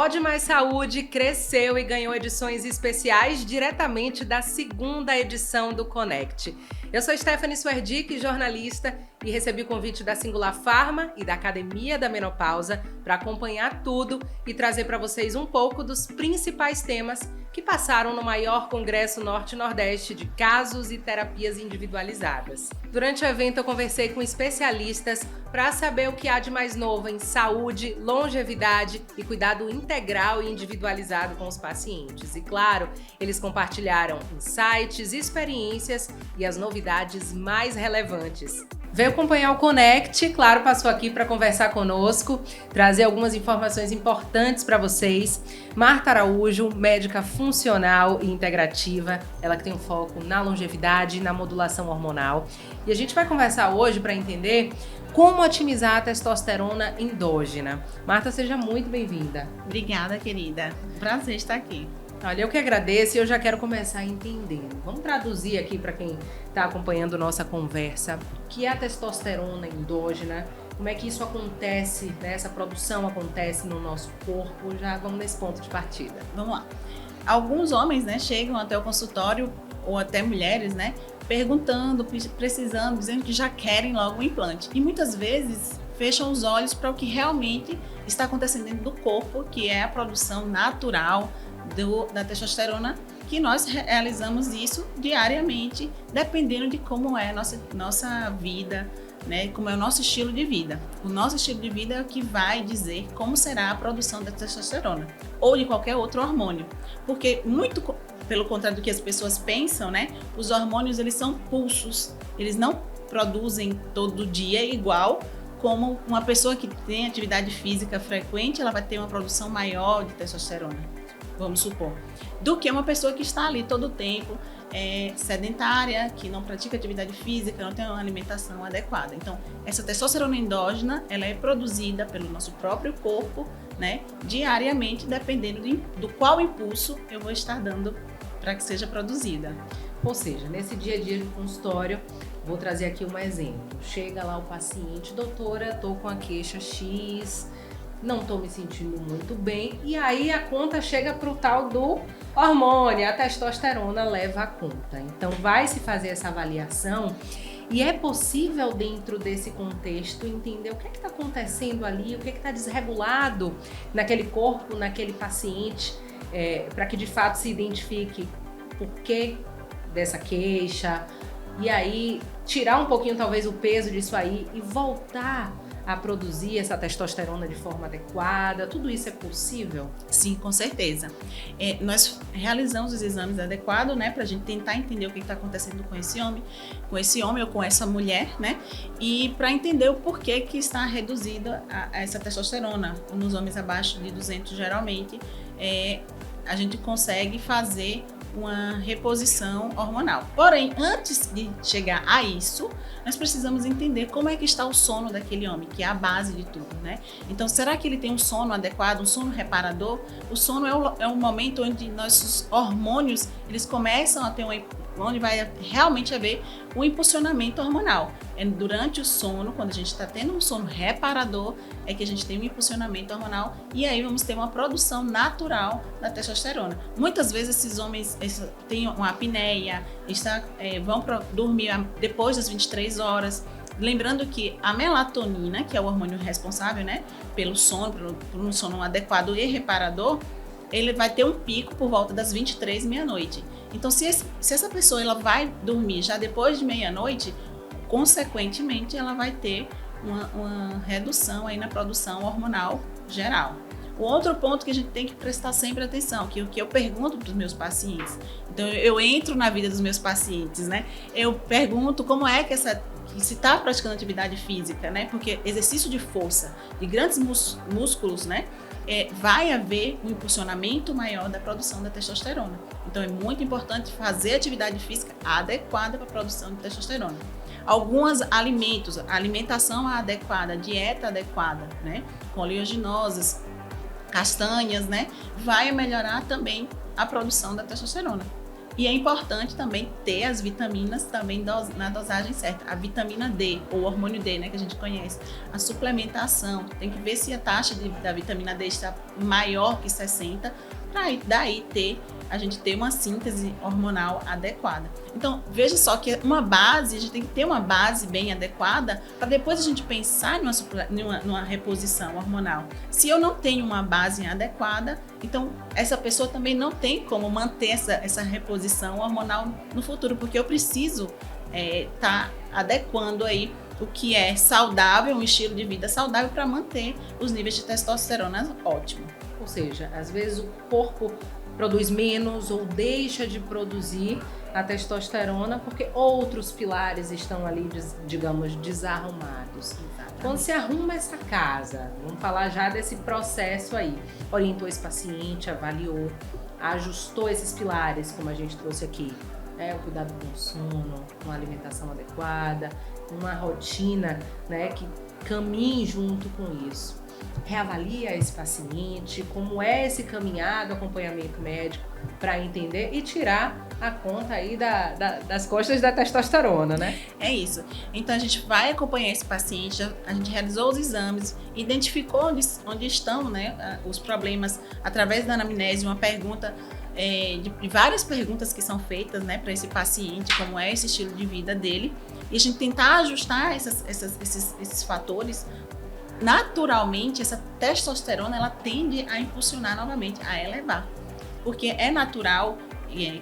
Pode Mais Saúde cresceu e ganhou edições especiais diretamente da segunda edição do Connect. Eu sou Stephanie Swerdick, jornalista, e recebi o convite da Singular Pharma e da Academia da Menopausa para acompanhar tudo e trazer para vocês um pouco dos principais temas que passaram no maior congresso Norte-Nordeste de casos e terapias individualizadas. Durante o evento eu conversei com especialistas para saber o que há de mais novo em saúde, longevidade e cuidado integral e individualizado com os pacientes. E claro, eles compartilharam insights, experiências e as novidades mais relevantes. Veio acompanhar o Connect, claro, passou aqui para conversar conosco, trazer algumas informações importantes para vocês. Marta Araújo, médica funcional e integrativa, ela que tem um foco na longevidade e na modulação hormonal. E a gente vai conversar hoje para entender como otimizar a testosterona endógena. Marta, seja muito bem-vinda. Obrigada, querida. Prazer estar aqui. Olha, eu que agradeço e eu já quero começar entendendo. Vamos traduzir aqui para quem está acompanhando nossa conversa o que é a testosterona endógena, como é que isso acontece, né? Essa produção acontece no nosso corpo. Já vamos nesse ponto de partida. Vamos lá. Alguns homens, né, chegam até o consultório, ou até mulheres, né, perguntando, precisando, dizendo que já querem logo um implante. E muitas vezes fecham os olhos para o que realmente está acontecendo dentro do corpo, que é a produção natural da testosterona, que nós realizamos isso diariamente, dependendo de como é a nossa vida, né, como é o nosso estilo de vida. O nosso estilo de vida é o que vai dizer como será a produção da testosterona, ou de qualquer outro hormônio. Porque muito pelo contrário do que as pessoas pensam, né, os hormônios eles são pulsos, eles não produzem todo dia igual. Como uma pessoa que tem atividade física frequente, ela vai ter uma produção maior de testosterona, vamos supor, do que uma pessoa que está ali todo o tempo, sedentária, que não pratica atividade física, não tem uma alimentação adequada. Então, essa testosterona endógena, ela é produzida pelo nosso próprio corpo, né, diariamente, dependendo do qual impulso eu vou estar dando para que seja produzida. Ou seja, nesse dia a dia de consultório, vou trazer aqui um exemplo. Chega lá o paciente, doutora, tô com a queixa X, não tô me sentindo muito bem, e aí a conta chega pro tal do hormônio, a testosterona leva a conta. Então vai se fazer essa avaliação e é possível dentro desse contexto entender o que está acontecendo ali, o que está desregulado naquele corpo, naquele paciente, para que de fato se identifique por que dessa queixa, e aí tirar um pouquinho talvez o peso disso aí e voltar a produzir essa testosterona de forma adequada. Tudo isso é possível? Sim, com certeza. Nós realizamos os exames adequados, né, para a gente tentar entender o que está acontecendo com esse homem ou com essa mulher, né, e para entender o porquê que está reduzida essa testosterona. Nos homens abaixo de 200, geralmente, a gente consegue fazer uma reposição hormonal. Porém, antes de chegar a isso, nós precisamos entender como é que está o sono daquele homem, que é a base de tudo, né? Então, será que ele tem um sono adequado, um sono reparador? O sono é um momento onde nossos hormônios, eles começam a ter onde vai realmente haver um impulsionamento hormonal. É durante o sono, quando a gente está tendo um sono reparador, é que a gente tem um impulsionamento hormonal e aí vamos ter uma produção natural da testosterona. Muitas vezes esses homens têm uma apneia, vão dormir depois das 23 horas. Lembrando que a melatonina, que é o hormônio responsável, né, pelo sono, por um sono adequado e reparador, ele vai ter um pico por volta das 23, meia-noite. Então, se essa pessoa ela vai dormir já depois de meia-noite, consequentemente, ela vai ter uma redução aí na produção hormonal geral. O outro ponto que a gente tem que prestar sempre atenção, que é o que eu pergunto para os meus pacientes. Então, eu entro na vida dos meus pacientes, né? Eu pergunto como é que se está praticando atividade física, né? Porque exercício de força, de grandes músculos, né? Vai haver um impulsionamento maior da produção da testosterona. Então, é muito importante fazer atividade física adequada para a produção de testosterona. Alguns alimentos, alimentação adequada, dieta adequada, né? Com oleaginosas, castanhas, né? Vai melhorar também a produção da testosterona. E é importante também ter as vitaminas também na dosagem certa. A vitamina D, ou hormônio D, né, que a gente conhece. A suplementação, tem que ver se a taxa da vitamina D está maior que 60, para daí a gente ter uma síntese hormonal adequada. Então, veja só que a gente tem que ter uma base bem adequada para depois a gente pensar numa reposição hormonal. Se eu não tenho uma base adequada, então essa pessoa também não tem como manter essa reposição hormonal no futuro, porque eu preciso tá adequando aí o que é saudável, um estilo de vida saudável para manter os níveis de testosterona ótimos. Ou seja, às vezes o corpo produz menos ou deixa de produzir a testosterona porque outros pilares estão ali, digamos, desarrumados. Exatamente. Quando se arruma essa casa, vamos falar já desse processo aí, orientou esse paciente, avaliou, ajustou esses pilares, como a gente trouxe aqui, o cuidado com o sono, uma alimentação adequada, uma rotina, né, que caminhe junto com isso. Reavalia esse paciente, como é esse caminhado, acompanhamento médico, para entender e tirar a conta aí das costas da testosterona, né? É isso. Então a gente vai acompanhar esse paciente, a gente realizou os exames, identificou onde estão, né, os problemas através da anamnese, uma pergunta, de várias perguntas que são feitas, né, para esse paciente, como é esse estilo de vida dele, e a gente tentar ajustar esses fatores. Naturalmente, essa testosterona ela tende a impulsionar novamente, a elevar, porque é natural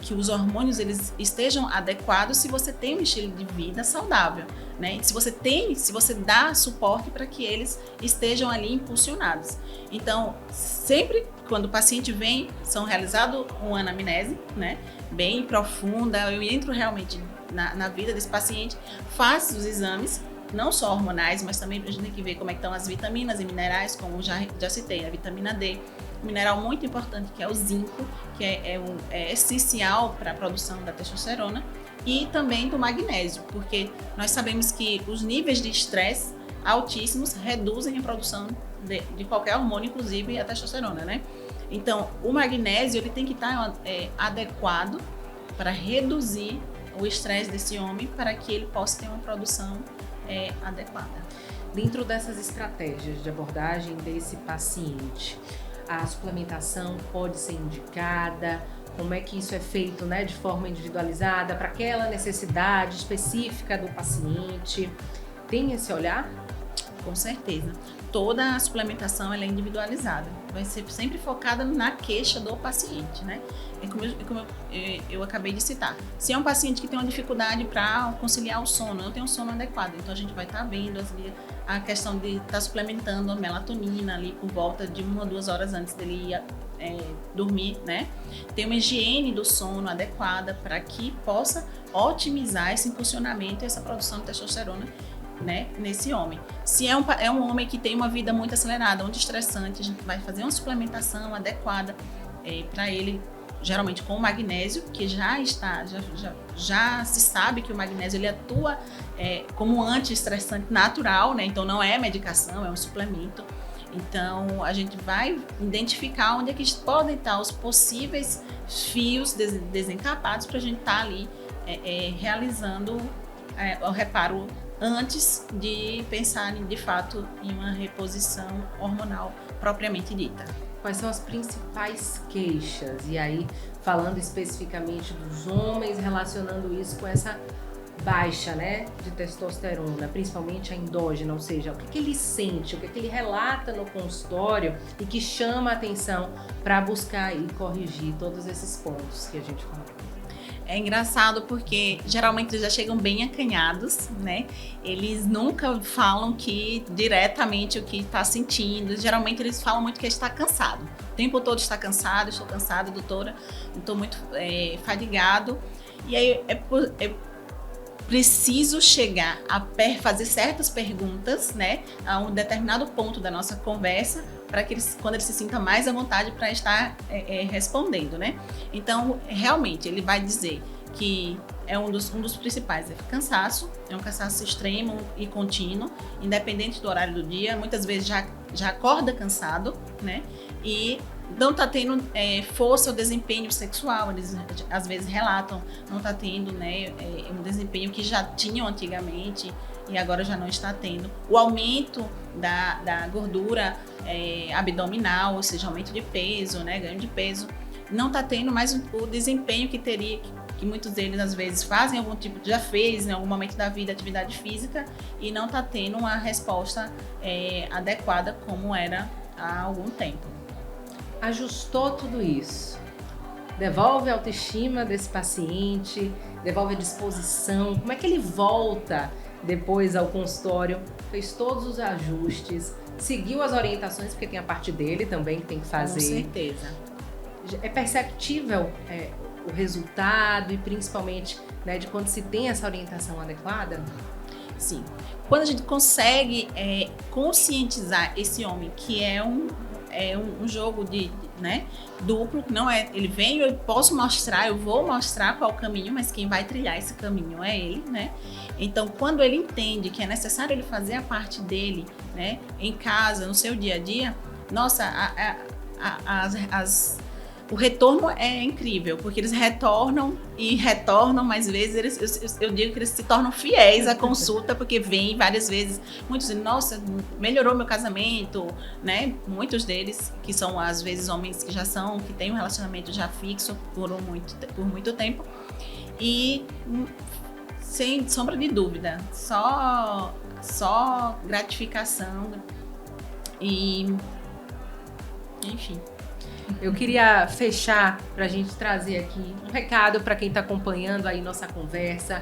que os hormônios eles estejam adequados se você tem um estilo de vida saudável, né? Se você dá suporte para que eles estejam ali impulsionados. Então, sempre quando o paciente vem, são realizados uma anamnese, né, bem profunda, eu entro realmente na vida desse paciente, faço os exames, não só hormonais, mas também a gente tem que ver como é que estão as vitaminas e minerais, como já citei, a vitamina D, um mineral muito importante que é o zinco, que é essencial para a produção da testosterona, e também do magnésio, porque nós sabemos que os níveis de estresse altíssimos reduzem a produção de qualquer hormônio, inclusive a testosterona, né? Então, o magnésio ele tem que estar adequado para reduzir o estresse desse homem, para que ele possa ter uma produção adequada. Dentro dessas estratégias de abordagem desse paciente, a suplementação pode ser indicada? Como é que isso é feito, né, de forma individualizada para aquela necessidade específica do paciente? Tem esse olhar? Com certeza. Toda a suplementação ela é individualizada. Vai ser sempre focada na queixa do paciente, né? Como eu acabei de citar. Se é um paciente que tem uma dificuldade para conciliar o sono, não tem um sono adequado, então a gente vai estar vendo a questão de estar suplementando a melatonina ali por volta de 1 ou 2 horas antes dele dormir, né? Ter uma higiene do sono adequada para que possa otimizar esse impulsionamento e essa produção de testosterona, né, nesse homem. Se é um homem que tem uma vida muito acelerada, muito estressante, a gente vai fazer uma suplementação adequada para ele, geralmente com o magnésio, que já se sabe que o magnésio ele atua como um antiestressante natural, né? Então não é medicação, é um suplemento. Então a gente vai identificar onde é que podem estar os possíveis fios desencapados para a gente estar ali realizando o reparo antes de pensar de fato em uma reposição hormonal propriamente dita. Quais são as principais queixas? E aí, falando especificamente dos homens, relacionando isso com essa baixa, né, de testosterona, principalmente a endógena, ou seja, o que ele sente, o que ele relata no consultório e que chama a atenção para buscar e corrigir todos esses pontos que a gente falou. É engraçado porque geralmente eles já chegam bem acanhados, né? Eles nunca falam diretamente o que está sentindo. Geralmente eles falam muito que está cansado. O tempo todo está cansado, estou cansado, doutora, estou muito fadigado. E aí é preciso chegar a fazer certas perguntas, né? A um determinado ponto da nossa conversa, para que quando ele se sinta mais à vontade para estar respondendo, né? Então, realmente, ele vai dizer que é um dos principais, cansaço, é um cansaço extremo e contínuo, independente do horário do dia, muitas vezes já acorda cansado, né? E não está tendo força ou desempenho sexual, eles às vezes relatam, não está tendo, né, um desempenho que já tinham antigamente e agora já não está tendo. O aumento da gordura abdominal, ou seja, aumento de peso, né, ganho de peso, não está tendo mais o desempenho que teria, que muitos deles às vezes fazem algum tipo, já fez em algum momento da vida atividade física e não está tendo uma resposta adequada como era há algum tempo. Ajustou tudo isso, devolve a autoestima desse paciente, devolve a disposição, como é que ele volta depois ao consultório, fez todos os ajustes, seguiu as orientações, porque tem a parte dele também que tem que fazer. Com certeza. É perceptível o resultado e principalmente, né, de quando se tem essa orientação adequada? Sim. Quando a gente consegue conscientizar esse homem que é um jogo né, duplo, não é, ele vem, eu posso mostrar, eu vou mostrar qual o caminho, mas quem vai trilhar esse caminho é ele, né? Então, quando ele entende que é necessário ele fazer a parte dele, né, em casa, no seu dia a dia, nossa, o retorno é incrível, porque eles retornam e retornam mais vezes. Eu digo que eles se tornam fiéis à consulta, porque vêm várias vezes. Muitos dizem, nossa, melhorou meu casamento, né? Muitos deles, que são às vezes homens que têm um relacionamento já fixo por muito tempo. E sem sombra de dúvida, só gratificação e enfim. Eu queria fechar para a gente trazer aqui um recado para quem está acompanhando aí nossa conversa.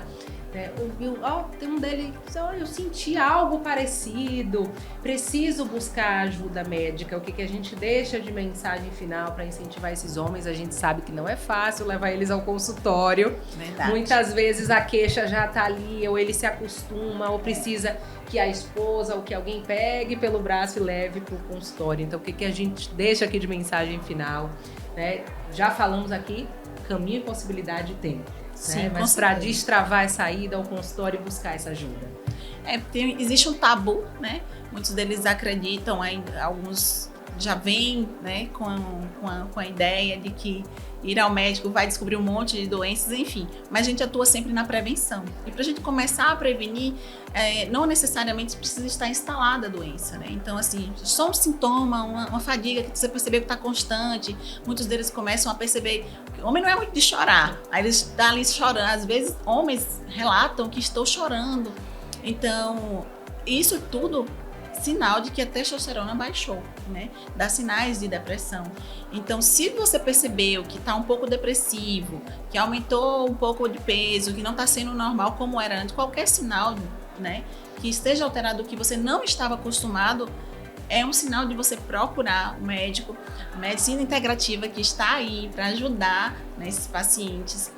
Tem um dele, eu senti algo parecido, preciso buscar ajuda médica. O que a gente deixa de mensagem final para incentivar esses homens? A gente sabe que não é fácil levar eles ao consultório. Verdade. Muitas vezes a queixa já está ali, ou ele se acostuma, ou precisa que a esposa ou que alguém pegue pelo braço e leve para o consultório. Então, o que a gente deixa aqui de mensagem final? Né? Já falamos aqui, caminho e possibilidade tem. Sim, né? Mas para destravar essa ida ao consultório e buscar essa ajuda. Existe um tabu, né? Muitos deles acreditam, alguns já vêm, né, com a ideia de que ir ao médico vai descobrir um monte de doenças, enfim. Mas a gente atua sempre na prevenção. E para a gente começar a prevenir, não necessariamente precisa estar instalada a doença, né? Então, assim, só um sintoma, uma fadiga que você percebeu que está constante. Muitos deles começam a perceber que o homem não é muito de chorar. Aí eles estão ali chorando. Às vezes, homens relatam que estão chorando. Então, isso tudo sinal de que a testosterona baixou, né? Dá sinais de depressão. Então, se você percebeu que está um pouco depressivo, que aumentou um pouco de peso, que não está sendo normal como era antes, qualquer sinal, né, que esteja alterado, que você não estava acostumado, é um sinal de você procurar um médico. A medicina integrativa que está aí para ajudar, né, esses pacientes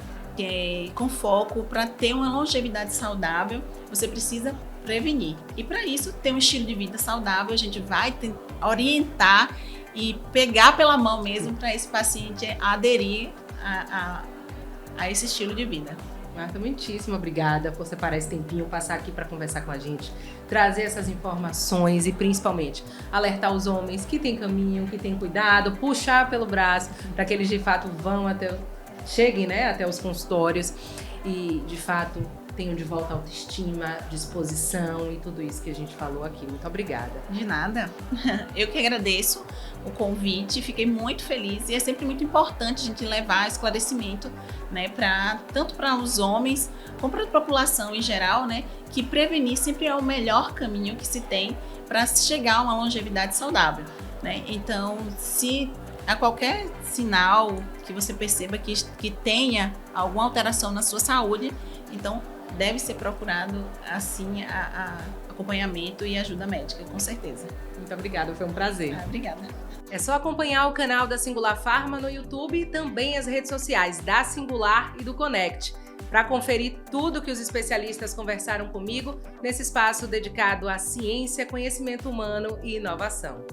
com foco para ter uma longevidade saudável, você precisa prevenir. E para isso, ter um estilo de vida saudável, a gente vai orientar e pegar pela mão mesmo para esse paciente aderir a esse estilo de vida. Marta, muitíssimo obrigada por separar esse tempinho, passar aqui para conversar com a gente, trazer essas informações e principalmente alertar os homens que tem caminho, que tem cuidado, puxar pelo braço para que eles de fato cheguem, né, até os consultórios e de fato tenham de volta a autoestima, disposição e tudo isso que a gente falou aqui. Muito obrigada. De nada. Eu que agradeço o convite, fiquei muito feliz e é sempre muito importante a gente levar esclarecimento, né, tanto para os homens como para a população em geral, né, que prevenir sempre é o melhor caminho que se tem para chegar a uma longevidade saudável, né? Então, se há qualquer sinal que você perceba que tenha alguma alteração na sua saúde, então deve ser procurado, assim, acompanhamento e ajuda médica, com certeza. Muito obrigada, foi um prazer. Obrigada. É só acompanhar o canal da Singular Pharma no YouTube e também as redes sociais da Singular e do Connect, para conferir tudo que os especialistas conversaram comigo nesse espaço dedicado à ciência, conhecimento humano e inovação.